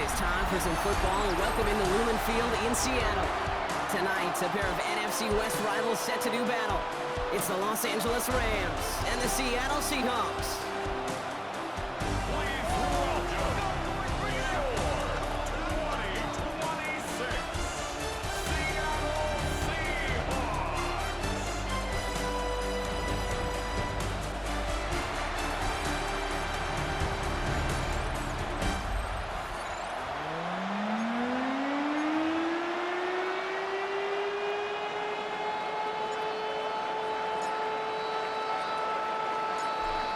It is time for some football, and welcome into Lumen Field in Seattle. Tonight, a pair of NFC West rivals set to do battle. It's the Los Angeles Rams and the Seattle Seahawks.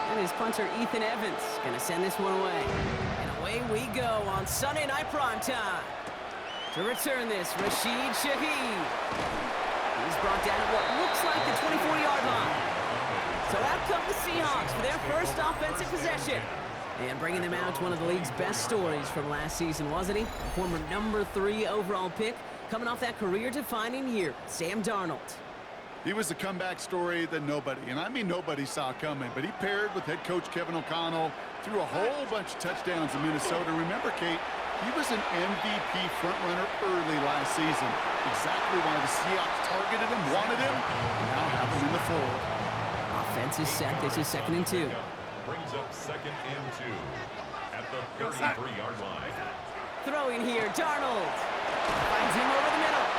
And his punter, Ethan Evans, going to send this one away. And away we go on Sunday Night Primetime. To return this, Rashid Shaheed. He's brought down at what looks like the 24-yard line. So out come the Seahawks for their first offensive possession. And bringing them out, one of the league's best stories from last season, wasn't he? A former number 3 overall pick, coming off that career-defining year, Sam Darnold. He was a comeback story that nobody, and I mean nobody, saw coming. But he paired with head coach Kevin O'Connell, threw a whole bunch of touchdowns in Minnesota. Remember, Kate, he was an MVP frontrunner early last season. Exactly why the Seahawks targeted him, wanted him, and now have him in the fold. Offense is set. This is 2nd and 2. Brings up 2nd and 2 at the 33-yard line. Throwing here, Darnold. Finds him over the middle.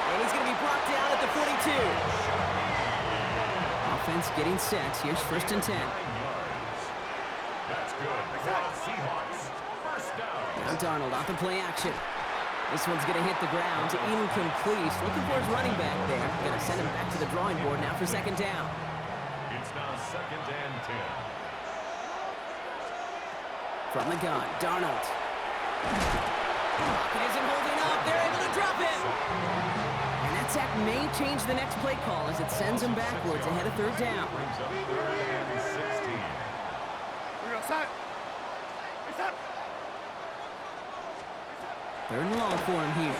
And he's going to be brought down at the 42. Offense getting set. Here's 1st and 10. That's good for the Seahawks. First down. Now Darnold off the play action. This one's going to hit the ground to incomplete. Looking for his running back there. Going to send him back to the drawing board now for 2nd down. It's now 2nd and 10. From the gun, Darnold. Pocket isn't holding up. They're able to drop him. And that sack may change the next play call as it sends him backwards ahead of 3rd down. Brings up 3rd and 16. Third and long for him here.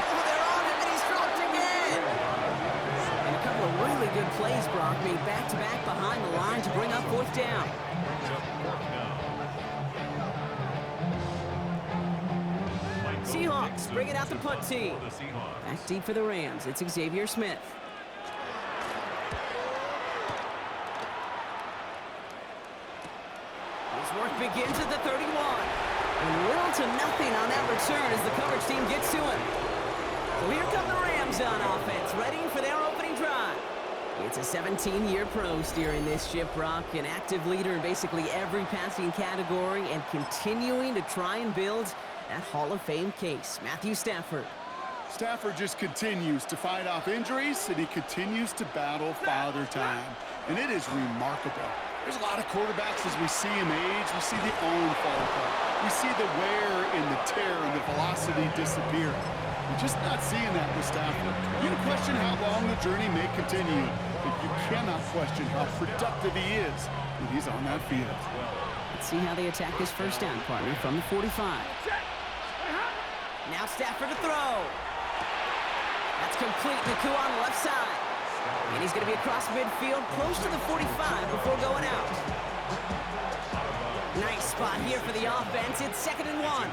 Oh, they're on him, and he's dropped again. And a couple of really good plays, Brock, made back-to-back behind the line to bring up 4th down. Brings up 4th down. Seahawks bringing out the punt team. For the Seahawks. Back deep for the Rams. It's Xavier Smith. His work begins at the 31. And little to nothing on that return as the coverage team gets to him. So here come the Rams on offense, ready for their opening drive. It's a 17-year pro steering this ship, Brock, an active leader in basically every passing category and continuing to try and build that Hall of Fame case. Matthew Stafford. Stafford just continues to fight off injuries, and he continues to battle Father Time. And it is remarkable. There's a lot of quarterbacks as we see him age. We see the arm fall apart. We see the wear and the tear and the velocity disappear. We're just not seeing that with Stafford. You can question how long the journey may continue, but you cannot question how productive he is when he's on that field. Let's see how they attack this 1st down, partner, from the 45. Now Stafford to throw. That's complete. Naku on the left side. And he's going to be across midfield, close to the 45 before going out. Nice spot here for the offense. It's 2nd and 1.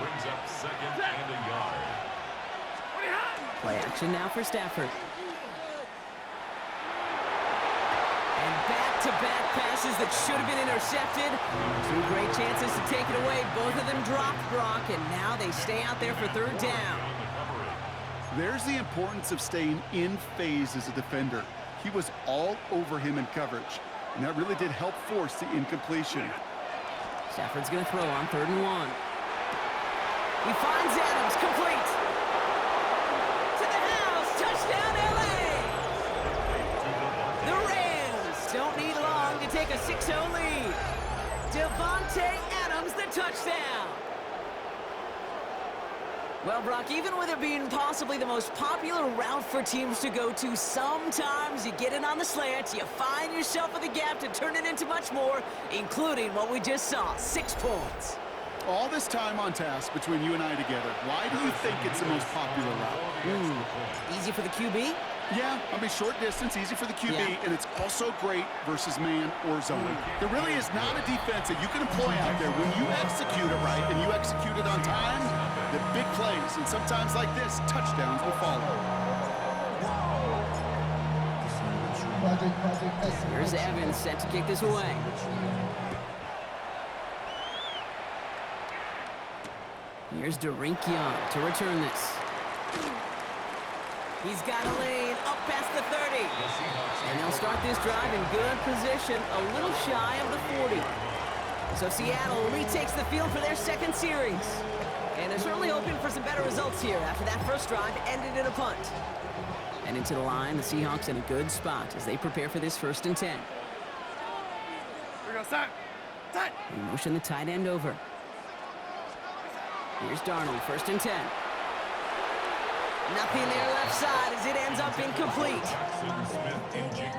Brings up 2nd and a yard. Play action now for Stafford. And back-to-back passes that should have been intercepted. 2 great chances to take it away. Both of them dropped, Brock, and now they stay out there for 3rd down. There's the importance of staying in phase as a defender. He was all over him in coverage, and that really did help force the incompletion. Stafford's going to throw on 3rd and 1. He finds Adams, complete. To the house, touchdown LA! The Rams don't need long to take a 6-0 lead. Devontae Adams, the touchdown. Well, Brock, even with it being possibly the most popular route for teams to go to, sometimes you get it on the slant, you find yourself in the gap to turn it into much more, including what we just saw, 6 points. All this time on task between you and I together, why do you think it's the most popular route? Easy for the QB? Yeah, I mean, short distance, easy for the QB, and it's also great versus man or zone. There really is not a defense that you can employ out there. When you execute it right and you execute it on time, the big plays, and sometimes like this, touchdowns will follow. Here's Evans set to kick this away. Here's Derink Young to return this. He's got a lane up past the 30. And they'll start this drive in good position, a little shy of the 40. So Seattle retakes the field for their second series. And they're certainly hoping for some better results here after that first drive ended in a punt. And into the line, the Seahawks in a good spot as they prepare for this 1st and 10. Here goes that. They motion the tight end over. Here's Darnold, 1st and 10. Nothing there left side as it ends up incomplete.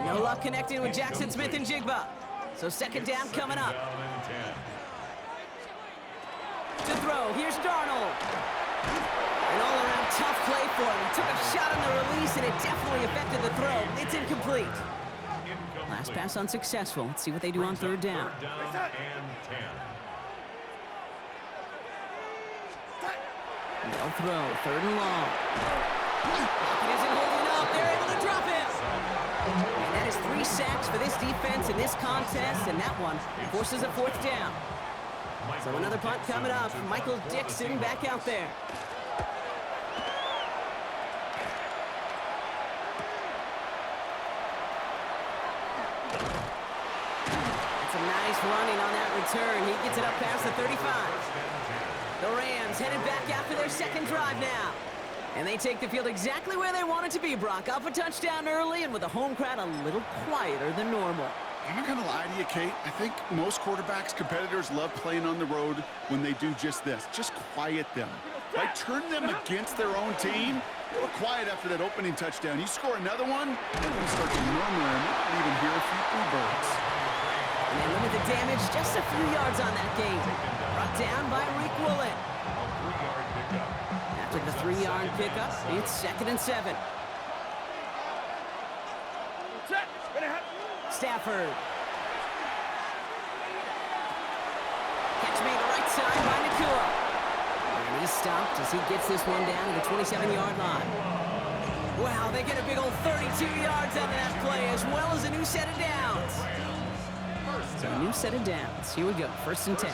No luck connecting with Jackson Smith and Jigba. So 2nd down coming up. To throw, here's Darnold. An all-around tough play for him. He took a shot on the release and it definitely affected the throw. It's incomplete. Last pass unsuccessful. Let's see what they do on 3rd down. They'll throw, 3rd and long. It isn't holding up. They're able to drop him. And that is 3 sacks for this defense in this contest, and that one forces a 4th down. So another punt coming up. Michael Dixon back out there. That's a nice running on that return. He gets it up past the 35. The Rams headed back after their 2nd drive now. And they take the field exactly where they want it to be, Brock. Up a touchdown early and with the home crowd a little quieter than normal. I'm not going to lie to you, Kate. I think most quarterbacks, competitors love playing on the road when they do just this. Just quiet them. Right? Turn them against their own team. They were quiet after that opening touchdown. You score another one, they're going to start to murmur and not even hear a few birds. And they limit the damage just a few yards on that game. Brought down by Reek Woolen. After the 3-yard pickup, it's 2nd and 7. Stafford. Catch made the right side by Nakua. And he's stopped as he gets this one down to the 27-yard line. Wow, they get a big old 32 yards out of that play, as well as a new set of downs. So a new set of downs. Here we go, 1st and 10.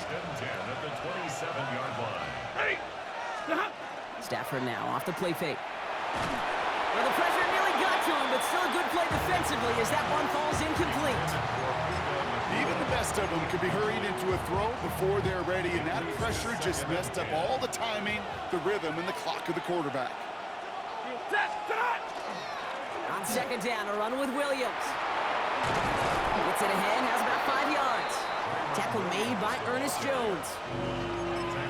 Stafford now off the play fake. Well, the pressure nearly got to him, but still a good play defensively as that one falls incomplete. Even the best of them could be hurried into a throw before they're ready, and that pressure just messed up all the timing, the rhythm, and the clock of the quarterback. On 2nd down, a run with Williams. Gets it ahead, has about 5 yards. Tackle made by Ernest Jones.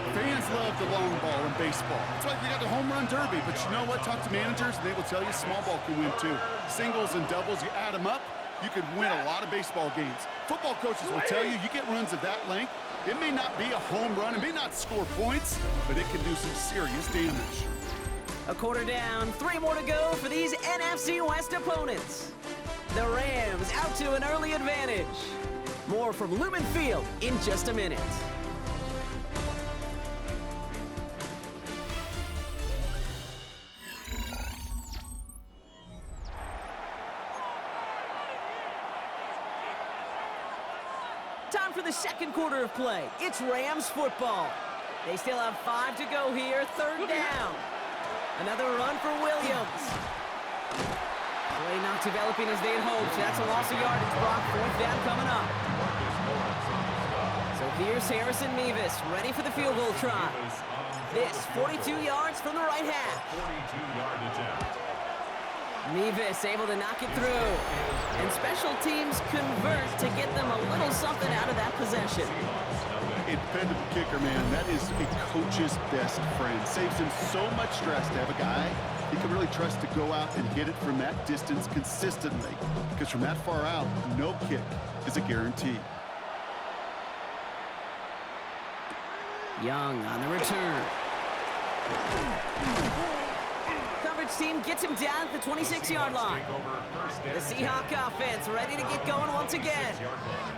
Fans love the long ball in baseball. It's like we got the home run derby, but you know what? Talk to managers, and they will tell you small ball can win too. Singles and doubles, you add them up, you could win a lot of baseball games. Football coaches will tell you, you get runs of that length, it may not be a home run, it may not score points, but it can do some serious damage. A quarter down, 3 more to go for these NFC West opponents. The Rams out to an early advantage. More from Lumen Field in just a minute. Time for the 2nd quarter of play. It's Rams football. They still have 5 to go here, 3rd down. Another run for Williams. Play not developing as they'd hoped. That's a loss of yardage, Brock. 4th down coming up. So here's Harrison Mevis, ready for the field goal try. This, 42 yards from the right half. 42-yard attempt. Mevis able to knock it through. And special teams convert to get them a little something out of that possession. A dependable kicker, man. That is a coach's best friend. Saves him so much stress to have a guy he can really trust to go out and hit it from that distance consistently. Because from that far out, no kick is a guarantee. Young on the return. coverage team gets him down at the 26-yard line. The Seahawks offense ready to get going once again.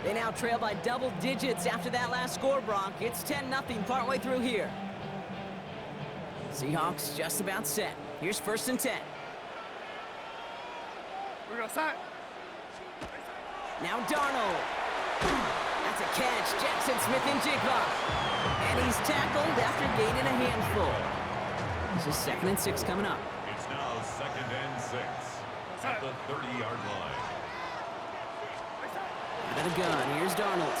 They now trail by double digits after that last score, Brock. It's 10-0 partway through here. Seahawks just about set. Here's 1st and 10. We're going to sack. Now Darnold. That's a catch. Jackson Smith-Njigba. And he's tackled after gaining a handful. This is 2nd and 6 coming up. It's now 2nd and 6 at the 30-yard line. Out of the gun. Here's Darnold.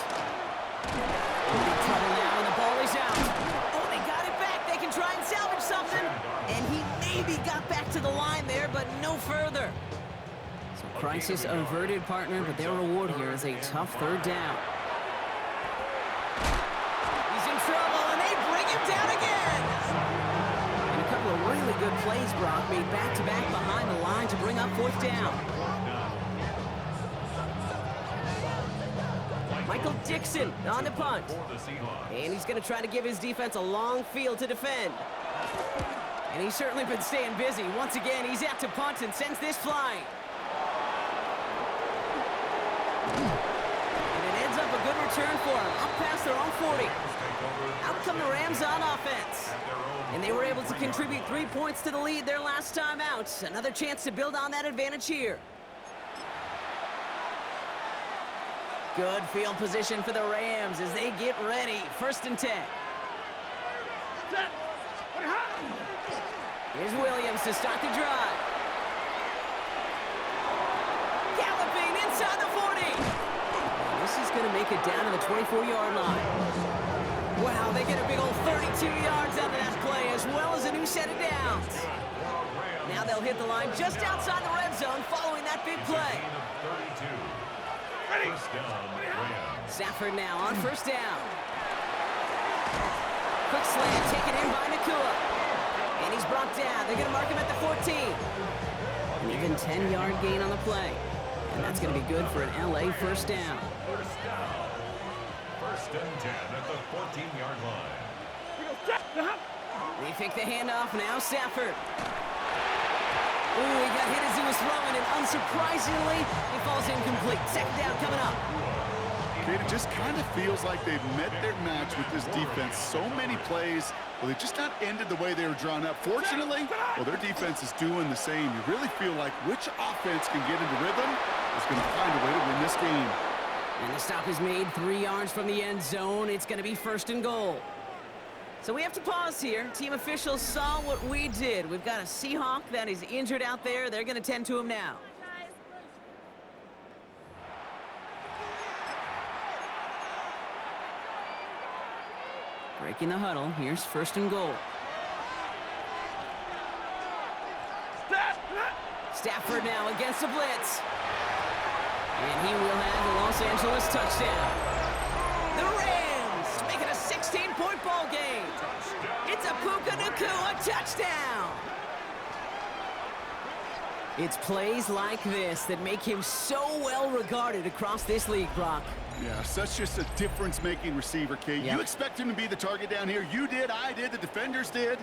Big trouble now, and the ball is out. Oh, they got it back. They can try and salvage something. And he maybe got back to the line there, but no further. So crisis averted, partner, but their reward here is a tough 3rd down. He's in trouble, and they bring him down again. And a couple of really good plays, Brock, made back-to-back behind the line to bring up 4th down. Michael Dixon on the punt. And he's going to try to give his defense a long field to defend. And he's certainly been staying busy. Once again, he's out to punt and sends this flying. And it ends up a good return for him, up past their own 40. Out come the Rams on offense. And they were able to contribute 3 points to the lead their last time out. Another chance to build on that advantage here. Good field position for the Rams as they get ready. 1st and 10. Here's Williams to start the drive. Galloping inside the 40. And this is going to make it down to the 24-yard line. Wow, they get a big old 32 yards out of that play, as well as a new set of downs. Now they'll hit the line just outside the red zone following that big play. Stafford now on 1st down. Quick slant taken in by Nakua. And he's brought down. They're going to mark him at the 14. An even 10-yard gain on the play. And that's going to be good for an LA 1st down. 1st and 10 at the 14-yard line. They fake the handoff now, Stafford. Ooh, he got hit as he was throwing, and unsurprisingly, he falls incomplete. 2nd down coming up. Kate, it just kind of feels like they've met their match with this defense. So many plays, well, they just not ended the way they were drawn up. Fortunately, well, their defense is doing the same. You really feel like which offense can get into rhythm is going to find a way to win this game. And the stop is made 3 yards from the end zone. It's going to be 1st and goal. So we have to pause here. Team officials saw what we did. We've got a Seahawk that is injured out there. They're going to tend to him now. Breaking the huddle. Here's 1st and goal. Stafford now against the blitz. And he will have the Los Angeles touchdown. The Rams make it a 16-point ball game. It's a Puka Nakua touchdown. It's plays like this that make him so well regarded across this league, Brock. Yeah, such just a difference-making receiver, Kate. Yep. You expect him to be the target down here. You did, I did, the defenders did.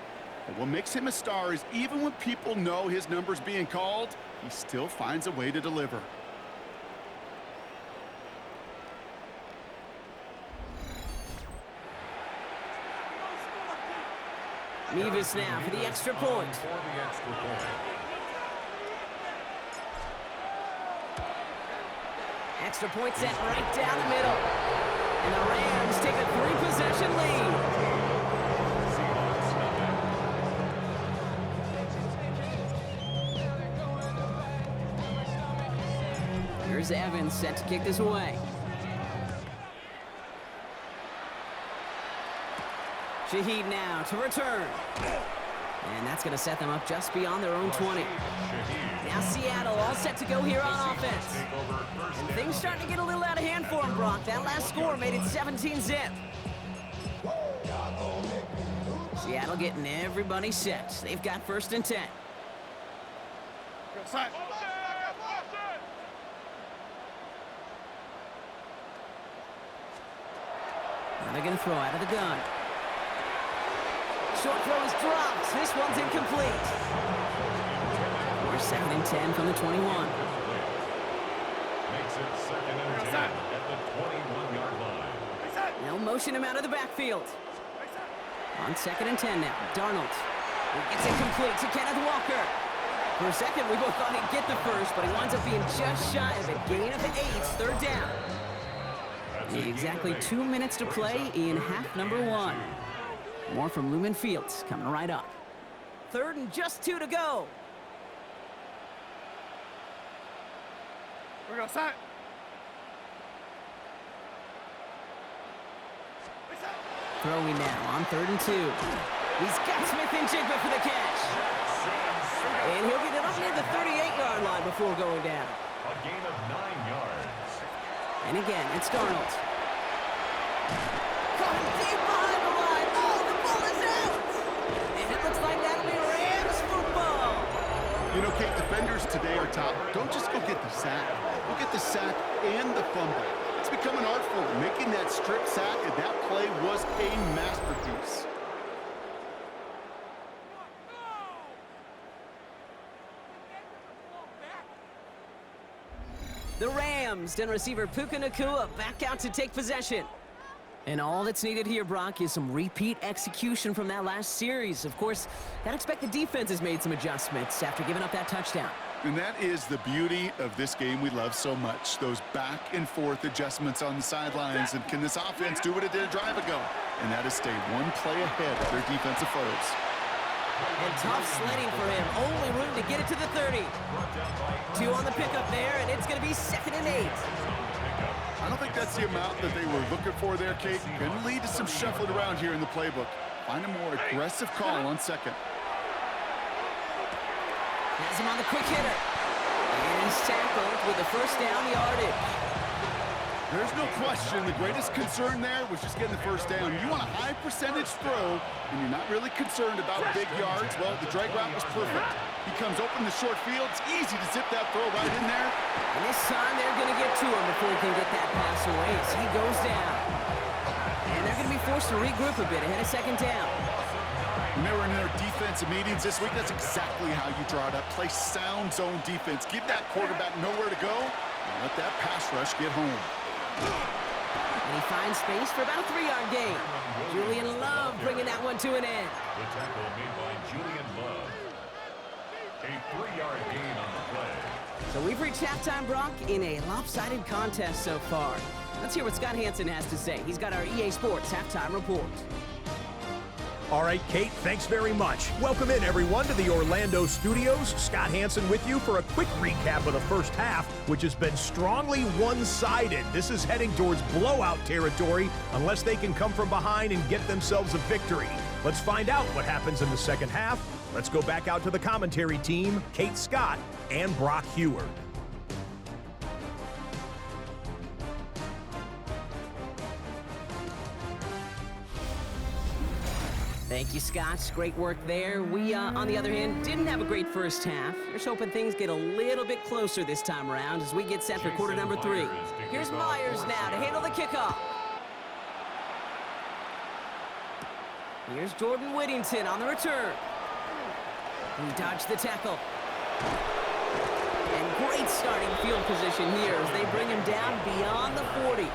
But what makes him a star is even when people know his number's being called, he still finds a way to deliver. Mevis now for the extra point. Extra point set right down the middle. And the Rams take a 3-possession lead. Here's Evans set to kick this away. Shaheed now to return. And that's going to set them up just beyond their own 20. Now Seattle all set to go here on offense. And things starting to get a little out of hand for them, Brock. That last score made it 17-zip. Seattle getting everybody set. They've got 1st and 10. Now they're going to throw out of the gun. Short throw is dropped. This one's incomplete. Here's 2nd and 10 from the 21. Makes it 2nd and 10 at the 21-yard line. They'll motion him out of the backfield. On 2nd and 10 now, Darnold. He gets it complete to Kenneth Walker. For a second, we both thought he'd get the first, but he winds up being just shy of a gain of 8, 3rd down. Exactly 2 minutes to play in half number 1. More from Lumen Fields coming right up. 3rd and just 2 to go. We're going to sack. Throwing now on 3rd and 2. He's got Smith and Jigba for the catch. And he'll get it up near the 38-yard line before going down. A gain of 9 yards. And again, it's Darnold. Caught him deep behind the line. Oh, the ball is out. And it looks like that'll be Rams football. You know, Kate, defenders today are top. Don't just go get the sack. Go get the sack and the fumble. It's become an art form. Making that strip sack, and that play was a masterpiece. The Rams and receiver Puka Nacua back out to take possession. And all that's needed here, Brock, is some repeat execution from that last series. Of course, gotta expect the defense has made some adjustments after giving up that touchdown. And that is the beauty of this game we love so much. Those back and forth adjustments on the sidelines. And can this offense do what it did a drive ago? And that is stay one play ahead of their defensive foes. And tough sledding for him. Only room to get it to the 30. 2 on the pickup there, and it's going to be 2nd and 8. I don't think that's the amount that they were looking for there, Kate. Going to lead to some shuffling around here in the playbook. Find a more aggressive call on 2nd. Has him on the quick hitter. And he's tackled with the 1st down yardage. There's no question the greatest concern there was just getting the 1st down. You want a high percentage throw, and you're not really concerned about big yards. Well, the drag route was perfect. He comes open the short field. It's easy to zip that throw right in there. And this time they're going to get to him before he can get that pass away as he goes down. And they're going to be forced to regroup a bit ahead of 2nd down. When they were in their defensive meetings this week, that's exactly how you draw it up. Play sound zone defense. Give that quarterback nowhere to go, and let that pass rush get home. And he finds space for about a 3-yard gain. Julian Love bringing that one to an end. The tackle made by Julian Love. A 3-yard gain on the play. So we've reached halftime, Brock, in a lopsided contest so far. Let's hear what Scott Hansen has to say. He's got our EA Sports halftime report. All right, Kate, thanks very much. Welcome in, everyone, to the Orlando studios. Scott Hansen with you for a quick recap of the first half, which has been strongly one-sided. This is heading towards blowout territory unless they can come from behind and get themselves a victory. Let's find out what happens in the second half. Let's go back out to the commentary team, Kate Scott and Brock Heward. Thank you, Scott. Great work there. We, on the other hand, didn't have a great first half. Just hoping things get a little bit closer this time around as we get set for quarter number 3. Here's Myers now to handle the kickoff. Here's Jordan Whittington on the return. He dodged the tackle. And great starting field position here as they bring him down beyond the 40.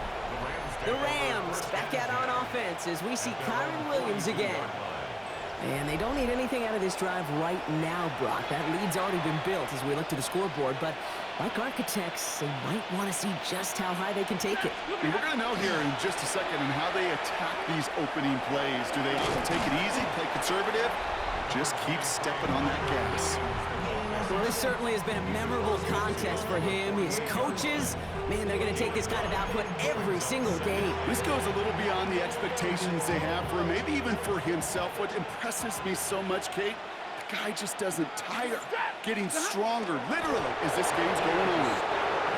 The Rams back out on offense as we see Kyron Williams again. And they don't need anything out of this drive right now, Brock. That lead's already been built as we look to the scoreboard. But like architects, they might want to see just how high they can take it. And we're going to know here in just a second on how they attack these opening plays. Do they often take it easy, play conservative? Just keep stepping on that gas. Well, this certainly has been a memorable contest for him. His coaches, man, they're going to take this kind of output every single game. This goes a little beyond the expectations they have for him, maybe even for himself. What impresses me so much, Kate, the guy just doesn't tire. Getting stronger, literally, as this game's going on.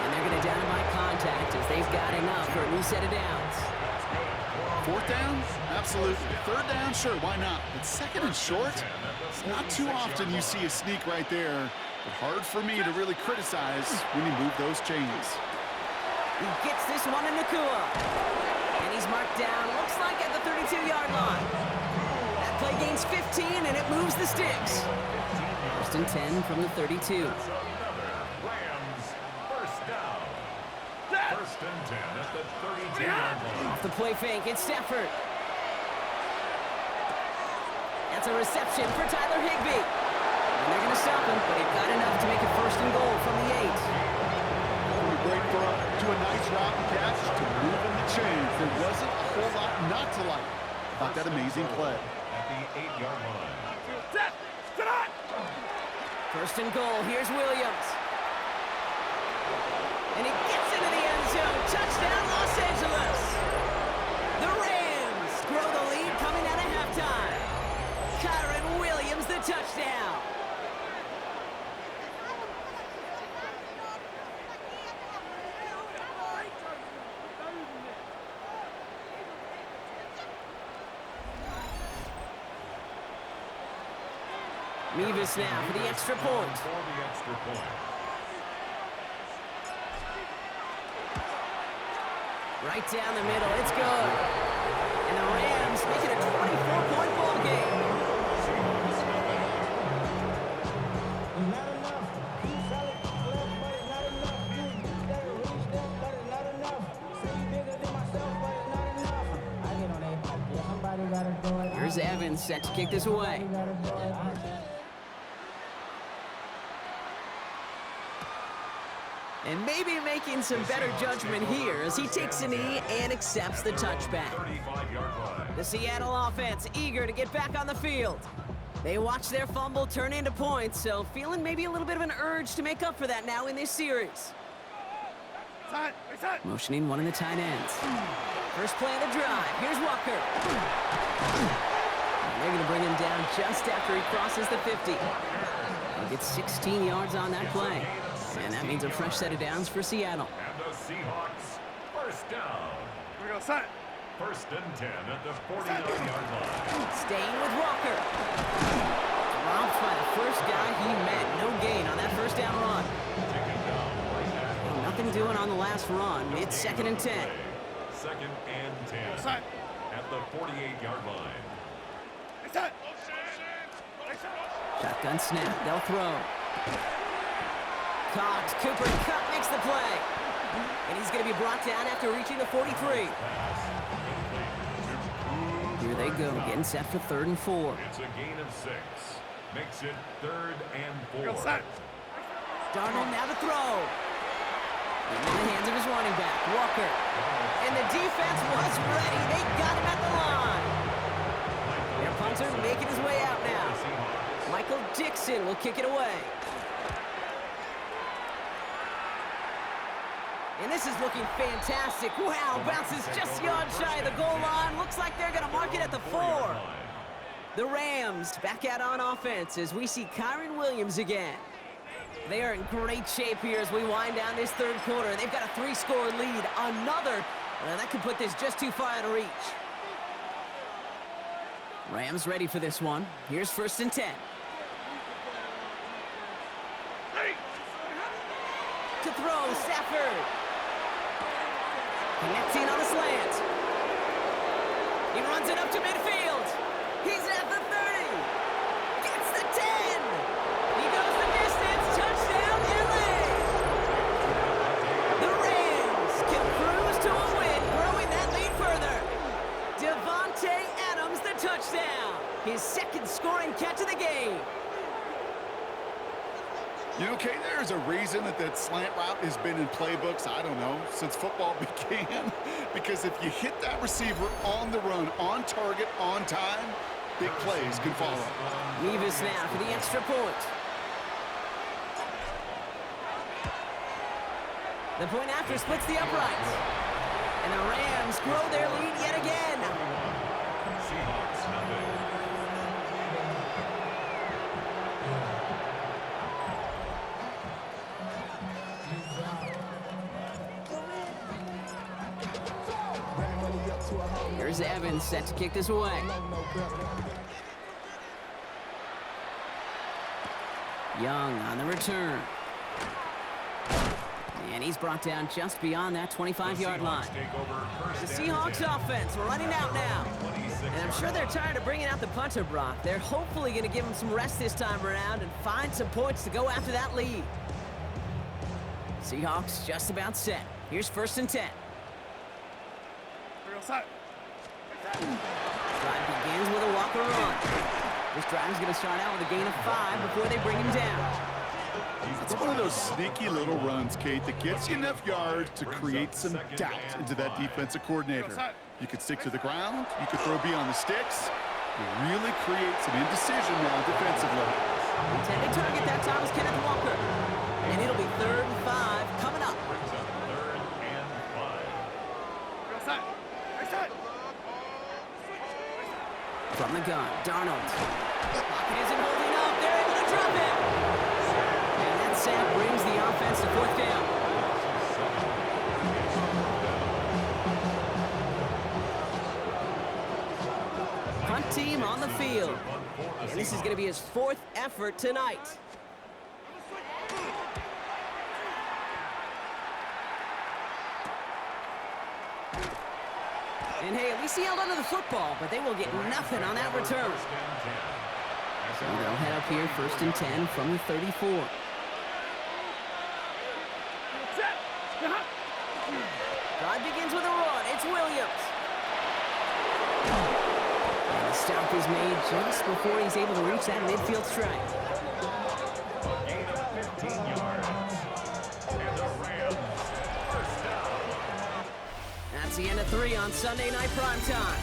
And they're going to down him by contact as they've got enough for a new set of downs. 4th down? Absolutely. 3rd down? Sure, why not? But 2nd and short? It's not too often you see a sneak right there, but hard for me to really criticize when you move those chains. He gets this one in Nacua. And he's marked down, looks like at the 32-yard line. That play gains 15, and it moves the sticks. First and 10 from the 32. That's another Rams first down. First and 10 at the 32-yard line. Off the play fake, it's Stafford. That's a reception for Tyler Higbee. And they're going to stop him, but they've got enough to make it first and goal from the 8. From a great throw to a nice route and catch to move in the chains. There wasn't a whole lot not to like about that amazing play. At the 8-yard line. First and goal, here's Williams. And he gets into the end zone. Touchdown, Los Angeles. The Rams grow the lead coming out of halftime. Kyren Williams, the touchdown. Mevis now for the extra point. For the extra point. Right down the middle, it's good. And the Rams make it a 24-point ball game. Seahawks nothing. Not enough. Keep solid, left, but it's not enough. Better reach that, but it's not enough. See bigger than myself, but it's not enough. I get on that. Yeah, somebody gotta do it. Here's Evans set to kick this away. Somebody gotta do it. And maybe making some better judgment here as he takes a knee and accepts the touchback. 35-yard line. The Seattle offense eager to get back on the field. They watch their fumble turn into points, so feeling maybe a little bit of an urge to make up for that now in this series. Motioning one of the tight ends. First play of the drive. Here's Walker. And they're going to bring him down just after he crosses the 50. He gets 16 yards on that play. And that means a fresh set of downs for Seattle. And the Seahawks first down. We go set. First and 10 at the 49-yard line. Staying with Walker. Dropped by the first guy he met. No gain on that first down run. Taken down right at Nothing doing on the last run. It's second and 10. Second and 10 Set. at the 48-yard line. Set. Shotgun snap. They'll throw. Cox, Cooper Kupp makes the play. And he's going to be brought down after reaching the 43. Here they go, getting set for 3rd and 4. It's a gain of 6. Makes it 3rd and 4. Go set. Darnold now to throw. In the hands of his running back, Walker. And the defense was ready. They got him at the line. Their punter making his way out now. Michael Dixon will kick it away. And this is looking fantastic. Wow, bounces just yards shy of the goal line. Looks like they're going to mark it at the 4. The Rams back out on offense as we see Kyren Williams again. They are in great shape here as we wind down this 3rd quarter. They've got a 3-score lead. Another, well, that could put this just too far out of reach. Rams ready for this one. Here's 1st and 10. To throw, Stafford. Connecting on a slant. He runs it up to midfield. He's at the 30. Gets the 10. He goes the distance. Touchdown, LA. The Rams can cruise to a win, growing that lead further. Devontae Adams, the touchdown. His 2nd scoring catch of the game. You know, Kate, there's a reason that slant route has been in playbooks, I don't know, since football began. Because if you hit that receiver on the run, on target, on time, big plays can follow. Mevis now for the extra point. The point after splits the uprights. And the Rams grow their lead yet again. Seahawks nothing. Here's Evans set to kick this away. Young on the return. And he's brought down just beyond that 25-yard line. The Seahawks offense running out now. And I'm sure they're tired of bringing out the punter, Brock. They're hopefully going to give him some rest this time around and find some points to go after that lead. Seahawks just about set. Here's 1st and 10. Drive Drive begins with a walker run. This drive is going to start out with a gain of 5 before they bring him down. It's one of those sneaky little runs, Kate, that gets you enough yards to create some doubt into that defensive coordinator. You could stick to the ground, you could throw beyond the sticks, and really create some indecision now defensively. Intended target that time is Kenneth Walker. And it'll be 3rd and 5 coming up. From the gun, Darnold. Pocket isn't holding up. They're able to drop it. And that sack brings the offense to 4th down. Punt team on the field. And this is going to be his 4th effort tonight. And hey, at least he held onto the football, but they will get nothing on that return. So they'll head up here 1st and 10 from the 34. Drive begins with a run. It's Williams. And the stop is made just before he's able to reach that midfield strike. Gain of 15 yards. And the Rams, 1st down. That's the end of 3 on Sunday Night Primetime.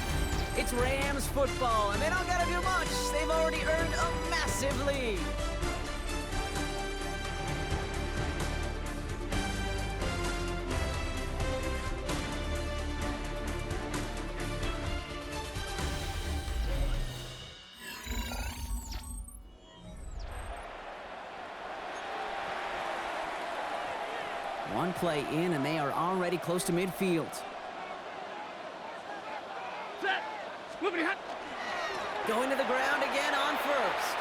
It's Rams football, and they don't got to do much. They've already earned a massive lead. One play in, and they are already close to midfield. Going to the ground again on 1st.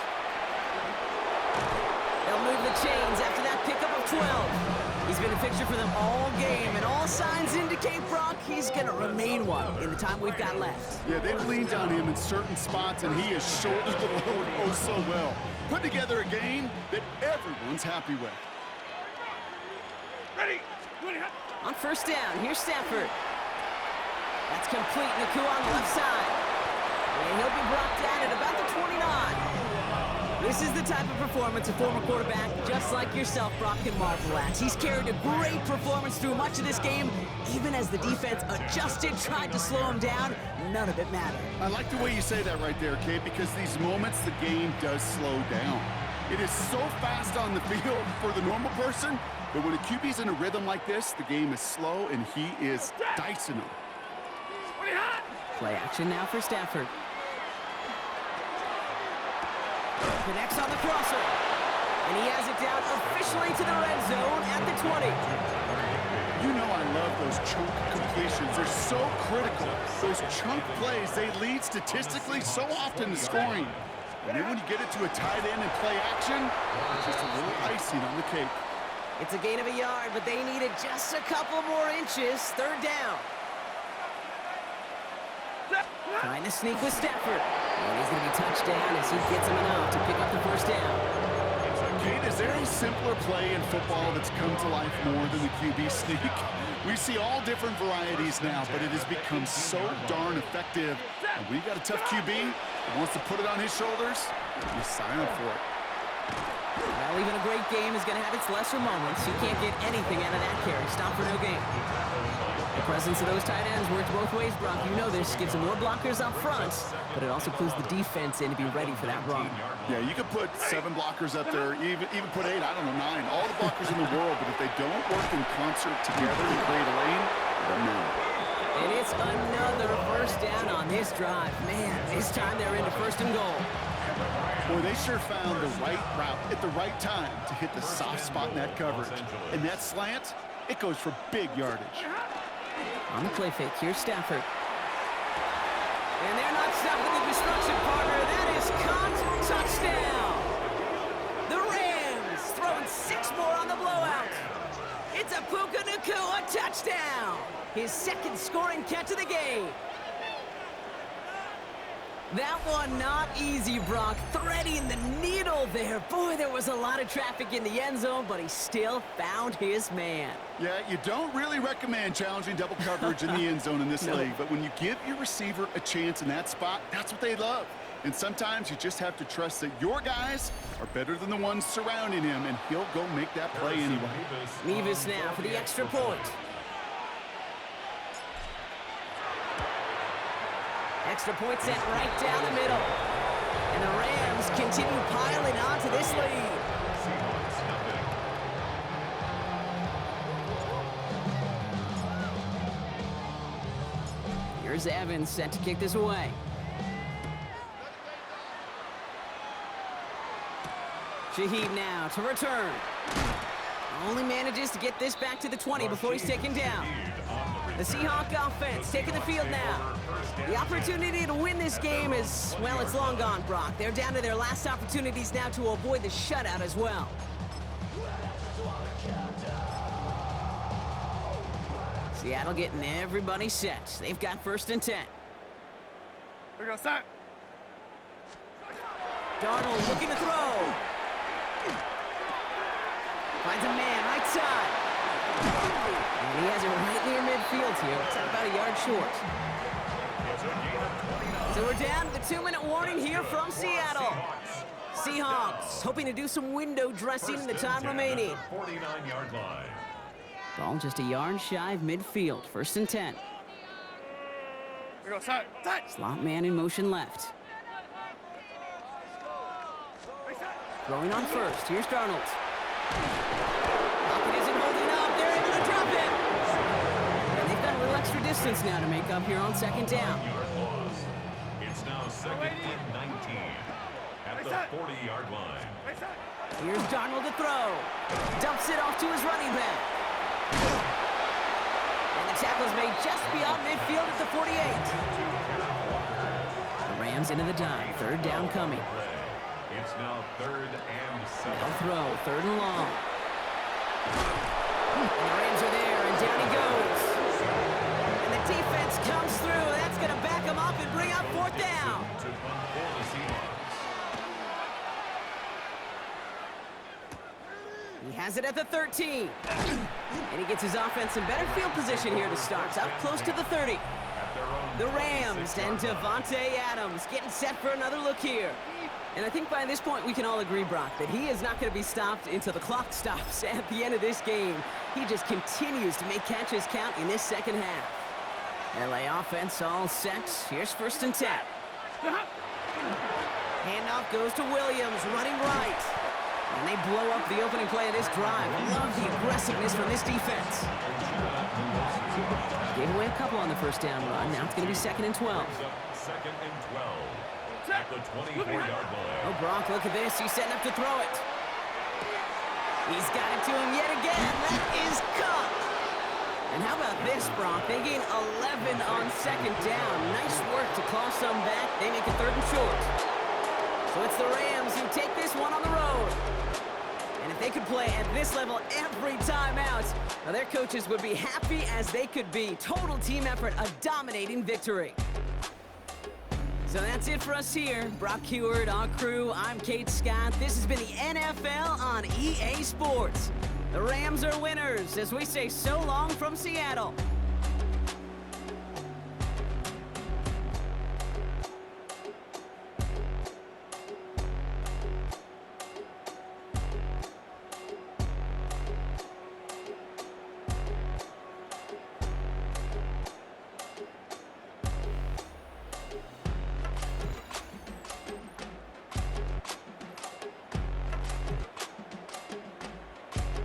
They'll move the chains after that pickup of 12. He's been a fixture for them all game, and all signs indicate, Brock, he's going to remain one in the time we've got left. Yeah, they've leaned on him in certain spots, and he has shouldered the load oh so well. Put together a game that everyone's happy with. On 1st down, here's Stafford. That's complete. Naku on the left side. And he'll be brought down at about the 29. This is the type of performance a former quarterback, just like yourself, Brock, can marvel at. He's carried a great performance through much of this game. Even as the defense adjusted, tried to slow him down, none of it mattered. I like the way you say that right there, Kate, because these moments the game does slow down. It is so fast on the field for the normal person, but when a QB's in a rhythm like this, the game is slow, and he is dicing them. Play action now for Stafford. Connects on the crosser. And he has it down officially to the red zone at the 20. You know I love those chunk completions. They're so critical. Those chunk plays, they lead statistically so often to scoring. And then when you get it to a tight end and play action, it's just a little icing on the cake. It's a gain of a yard, but they needed just a couple more inches. 3rd down. Trying to sneak with Stafford. And he's going to be touched down as he gets him enough to pick up the 1st down. Kate, is there a simpler play in football that's come to life more than the QB sneak? We see all different varieties now, but it has become so darn effective. And when you got a tough QB that wants to put it on his shoulders, you sign up for it. Well, even a great game is going to have its lesser moments. You can't get anything out of that carry. Stop for no gain. The presence of those tight ends works both ways, Brock. You know this. Gives them more blockers up front, but it also clues the defense in to be ready for that run. Yeah, you could put 7 blockers up there, even put 8, I don't know, 9. All the blockers in the world, but if they don't work in concert together to create a lane, it doesn't matter. And it's another 1st down on this drive. Man, this time they're into 1st and goal. Boy, they sure found the right route at the right time to hit the soft spot in that coverage. And that slant, it goes for big yardage. On the play fake, here's Stafford. And they're not stopping the destruction, partner. That is caught. Touchdown. The Rams throwing 6 more on the blowout. It's a push. his second scoring catch of the game. That one not easy, Brock. Threading the needle there. Boy, there was a lot of traffic in the end zone, but he still found his man. Yeah, you don't really recommend challenging double coverage in the end zone in this league, but when you give your receiver a chance in that spot, that's what they love. And sometimes you just have to trust that your guys are better than the ones surrounding him, and he'll go make that play anyway. Nevis now for the extra point. Extra point sent right down the middle. And the Rams continue piling on to this lead. Seahawks nothing. Here's Evans set to kick this away. Shaheed now to return. Only manages to get this back to the 20 before he's taken down. The Seahawk offense taking the field now. The opportunity to win this game is, well, it's long gone, Brock. They're down to their last opportunities now to avoid the shutout as well. Seattle getting everybody set. They've got 1st and 10. We're going to start. Darnold looking to throw. Finds a man right side. And he has it right near midfield here. It's about a yard short. So we're down to the 2-minute warning here from Seattle. Seahawks hoping to do some window dressing in the time remaining. 49-yard line. Ball just a yard shy of midfield. 1st and 10. We're going to start. Slot man in motion left. Throwing on first. Here's Darnold. Pocket isn't holding up. They're able to drop it. And they've got a little extra distance now to make up here on 2nd down. Yard loss. It's now 2nd and 19 at the 40-yard line. Here's Darnold to throw. Dumps it off to his running back. And the tackle's made just beyond midfield at the 48. The Rams into the dive. 3rd down coming. It's now 3rd and 7. They'll throw. 3rd and long. And the Rams are there, and down he goes. And the defense comes through. That's going to back him up and bring up 4th down. To punt for the Seahawks. He has it at the 13. And he gets his offense in better field position here to start. Up close to the 30. The Rams and Devontae Adams getting set for another look here. And I think by this point we can all agree, Brock, that he is not going to be stopped until the clock stops at the end of this game. He just continues to make catches count in this 2nd half. LA offense all set. Here's 1st and 10. Handoff goes to Williams, running right. And they blow up the opening play of this drive. Love the aggressiveness from this defense. Gave away a couple on the 1st down run. Now it's going to be 2nd and 12. 2nd and 12 at the 24-yard line. Oh, Brock, look at this. He's setting up to throw it. He's got it to him yet again. That is caught. And how about this, Brock? They gain 11 on 2nd down. Nice work to claw some back. They make it 3rd and short. So it's the Rams who take this one on the road. And if they could play at this level every time out, well, their coaches would be happy as they could be. Total team effort, a dominating victory. So that's it for us here. Brock Heward, our crew, I'm Kate Scott. This has been the NFL on EA Sports. The Rams are winners as we say so long from Seattle.